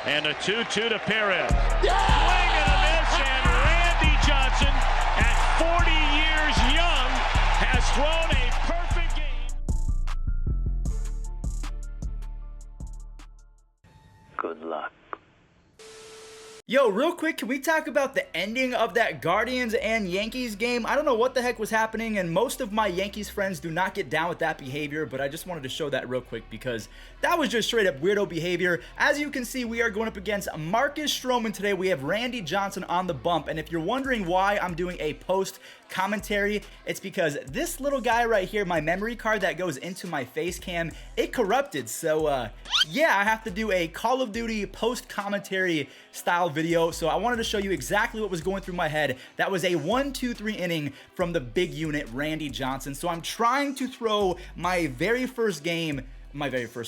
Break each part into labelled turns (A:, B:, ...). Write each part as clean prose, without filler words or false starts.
A: And a 2-2 to Perez. Yeah! Swing and a miss, and Randy Johnson, at 40 years young, has thrown a perfect game.
B: Good luck.
C: Yo, real quick, can we talk about the ending of that Guardians and Yankees game? I don't know what the heck was happening, and most of my Yankees friends do not get down with that behavior, but I just wanted to show that real quick because that was just straight up weirdo behavior. As you can see, we are going up against Marcus Stroman today. We have Randy Johnson on the bump, and if you're wondering why I'm doing a post commentary, it's because this little guy right here, my memory card that goes into my face cam, it corrupted. So yeah, I have to do a Call of Duty post commentary style video. So I wanted to show you exactly what was going through my head. That was a 1-2-3 inning from the big unit, Randy Johnson. So I'm trying to throw my very first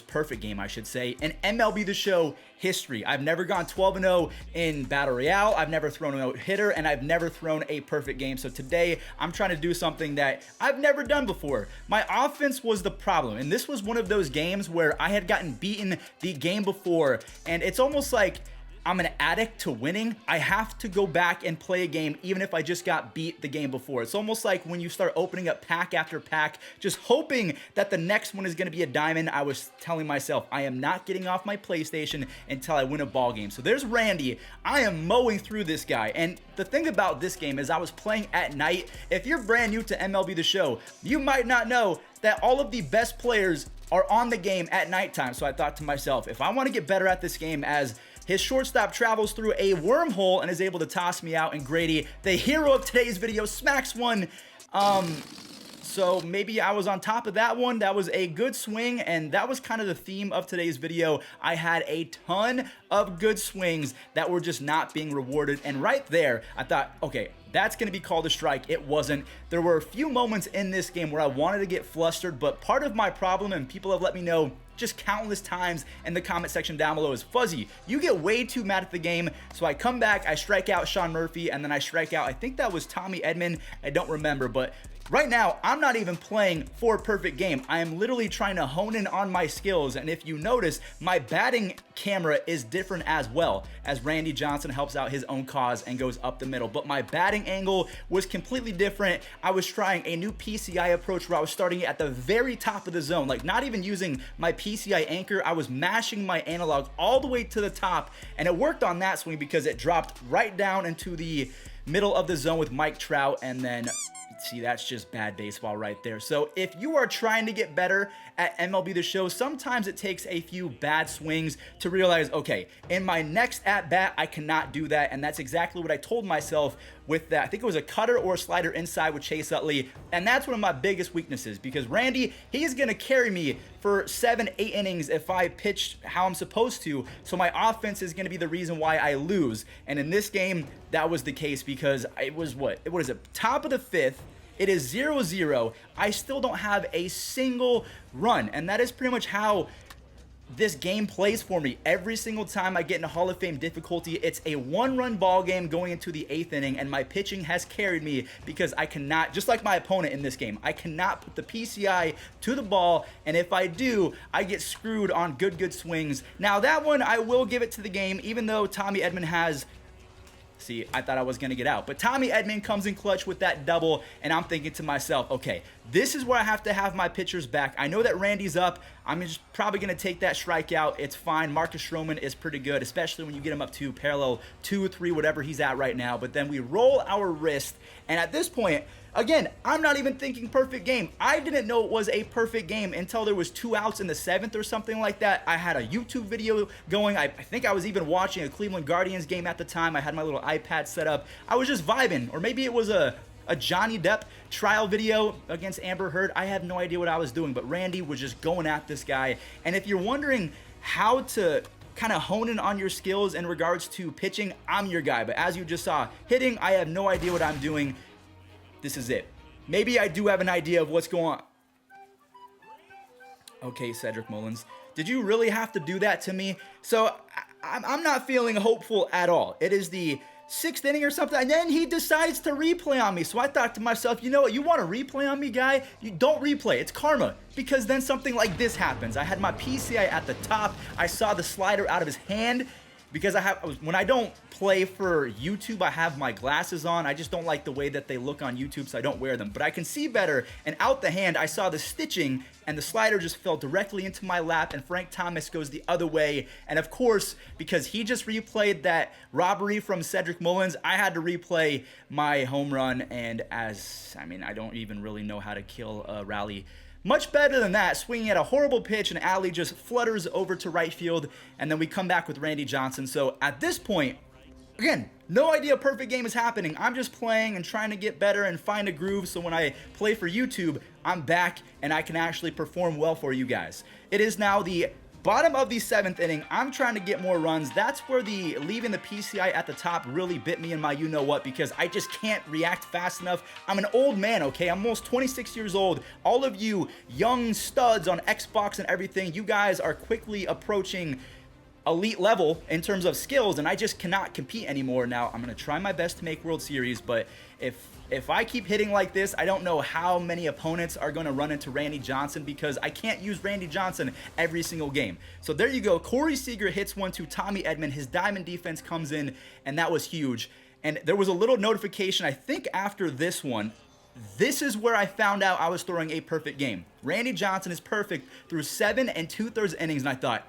C: perfect game, I should say, in MLB The Show history. I've never gone 12-0 in Battle Royale, I've never thrown a no-hitter, and I've never thrown a perfect game. So today, I'm trying to do something that I've never done before. My offense was the problem, and this was one of those games where I had gotten beaten the game before, and it's almost like I'm an addict to winning. I have to go back and play a game even if I just got beat the game before. It's almost like when you start opening up pack after pack, just hoping that the next one is going to be a diamond. I was telling myself, I am not getting off my PlayStation until I win a ball game. So there's Randy. I am mowing through this guy. And the thing about this game is I was playing at night. If you're brand new to MLB The Show, you might not know that all of the best players are on the game at nighttime. So I thought to myself, if I want to get better at this game, as his shortstop travels through a wormhole and is able to toss me out, and Grady, the hero of today's video, smacks one. So maybe I was on top of that one. That was a good swing, and that was kind of the theme of today's video. I had a ton of good swings that were just not being rewarded, and right there, I thought, okay, that's going to be called a strike. It wasn't. There were a few moments in this game where I wanted to get flustered, but part of my problem, and people have let me know just countless times in the comment section down below, is Fuzzy, you get way too mad at the game. So I come back, I strike out Sean Murphy, and then I strike out, I think that was Tommy Edman. I don't remember, but right now, I'm not even playing for a perfect game. I am literally trying to hone in on my skills, and if you notice, my batting camera is different as well, as Randy Johnson helps out his own cause and goes up the middle. But my batting angle was completely different. I was trying a new PCI approach where I was starting at the very top of the zone, like not even using my PCI anchor. I was mashing my analog all the way to the top, and it worked on that swing because it dropped right down into the middle of the zone with Mike Trout, and then see, that's just bad baseball right there. So if you are trying to get better at MLB The Show, sometimes it takes a few bad swings to realize, okay, in my next at-bat, I cannot do that. And that's exactly what I told myself with that. I think it was a cutter or a slider inside with Chase Utley. And that's one of my biggest weaknesses, because Randy, he's going to carry me for 7-8 innings if I pitch how I'm supposed to. So my offense is going to be the reason why I lose. And in this game, that was the case, because it was what is it? Top of the fifth. It is 0-0. I still don't have a single run, and that is pretty much how this game plays for me. Every single time I get into Hall of Fame difficulty, it's a one-run ball game going into the 8th inning, and my pitching has carried me because I cannot, just like my opponent in this game, I cannot put the PCI to the ball, and if I do, I get screwed on good swings. Now that one, I will give it to the game, even though Tommy Edman has... See, I thought I was going to get out. But Tommy Edman comes in clutch with that double, and I'm thinking to myself, okay, this is where I have to have my pitchers back. I know that Randy's up. I'm just probably going to take that strikeout. It's fine. Marcus Stroman is pretty good, especially when you get him up to parallel 2 or 3, whatever he's at right now. But then we roll our wrist, and at this point, again, I'm not even thinking perfect game. I didn't know it was a perfect game until there was 2 outs in the 7th or something like that. I had a YouTube video going. I think I was even watching a Cleveland Guardians game at the time. I had my little iPad set up. I was just vibing, or maybe it was a Johnny Depp trial video against Amber Heard. I have no idea what I was doing, but Randy was just going at this guy. And if you're wondering how to kind of hone in on your skills in regards to pitching, I'm your guy. But as you just saw, hitting, I have no idea what I'm doing. This is it. Maybe I do have an idea of what's going on. Okay, Cedric Mullins, did you really have to do that to me? So I'm not feeling hopeful at all. It is the 6th inning or something, and then he decides to replay on me. So I thought to myself, you know what, you want to replay on me, guy? You don't replay. It's karma, because then something like this happens. I had my PCI at the top. I saw the slider out of his hand, because when I don't play for YouTube, I have my glasses on. I just don't like the way that they look on YouTube, so I don't wear them. But I can see better, and out the hand, I saw the stitching, and the slider just fell directly into my lap, and Frank Thomas goes the other way. And of course, because he just replayed that robbery from Cedric Mullins, I had to replay my home run, and I don't even really know how to kill a rally much better than that. Swinging at a horrible pitch, and Alley just flutters over to right field, and then we come back with Randy Johnson. So at this point, again, no idea a perfect game is happening. I'm just playing and trying to get better and find a groove, so when I play for YouTube, I'm back and I can actually perform well for you guys. It is now the bottom of the 7th inning. I'm trying to get more runs. That's where the leaving the PCI at the top really bit me in my you-know-what, because I just can't react fast enough. I'm an old man, okay? I'm almost 26 years old. All of you young studs on Xbox and everything, you guys are quickly approaching elite level in terms of skills, and I just cannot compete anymore. Now, I'm going to try my best to make World Series, but if I keep hitting like this, I don't know how many opponents are going to run into Randy Johnson, because I can't use Randy Johnson every single game. So there you go. Corey Seager hits one to Tommy Edman. His diamond defense comes in, and that was huge. And there was a little notification, I think, after this one. This is where I found out I was throwing a perfect game. Randy Johnson is perfect through 7 2/3 innings, and I thought,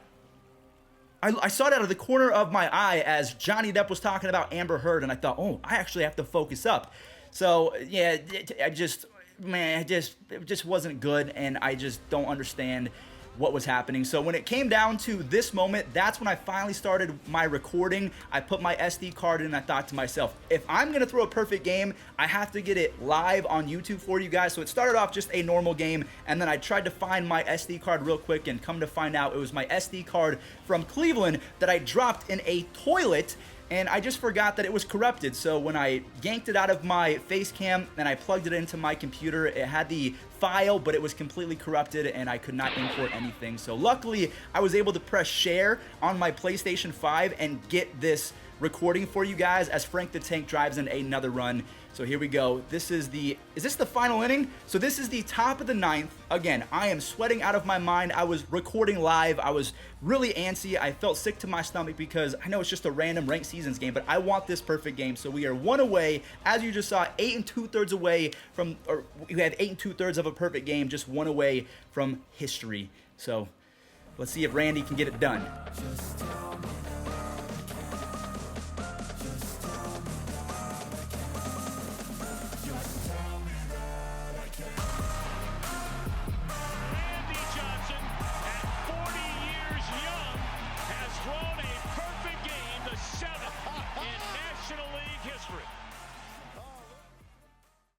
C: I saw it out of the corner of my eye as Johnny Depp was talking about Amber Heard, and I thought, oh, I actually have to focus up. So, yeah, it just wasn't good, and I just don't understand what was happening. So when it came down to this moment, that's when I finally started my recording. I put my SD card in, and I thought to myself, if I'm going to throw a perfect game, I have to get it live on YouTube for you guys. So it started off just a normal game, and then I tried to find my SD card real quick, and come to find out it was my SD card from Cleveland that I dropped in a toilet, and I just forgot that it was corrupted. So when I yanked it out of my face cam and I plugged it into my computer, it had the file, but it was completely corrupted, and I could not import anything. So luckily, I was able to press share on my PlayStation 5 and get this recording for you guys as Frank the Tank drives in another run. So here we go. Is this the final inning? So this is the top of the 9th. Again, I am sweating out of my mind. I was recording live. I was really antsy. I felt sick to my stomach because I know it's just a random ranked seasons game, but I want this perfect game. So we are 1 away. As you just saw, 8 2/3 away from, or we have 8 2/3 of a perfect game, just 1 away from history. So let's see if Randy can get it done.
A: Thrown a perfect game, the 7th in National League history.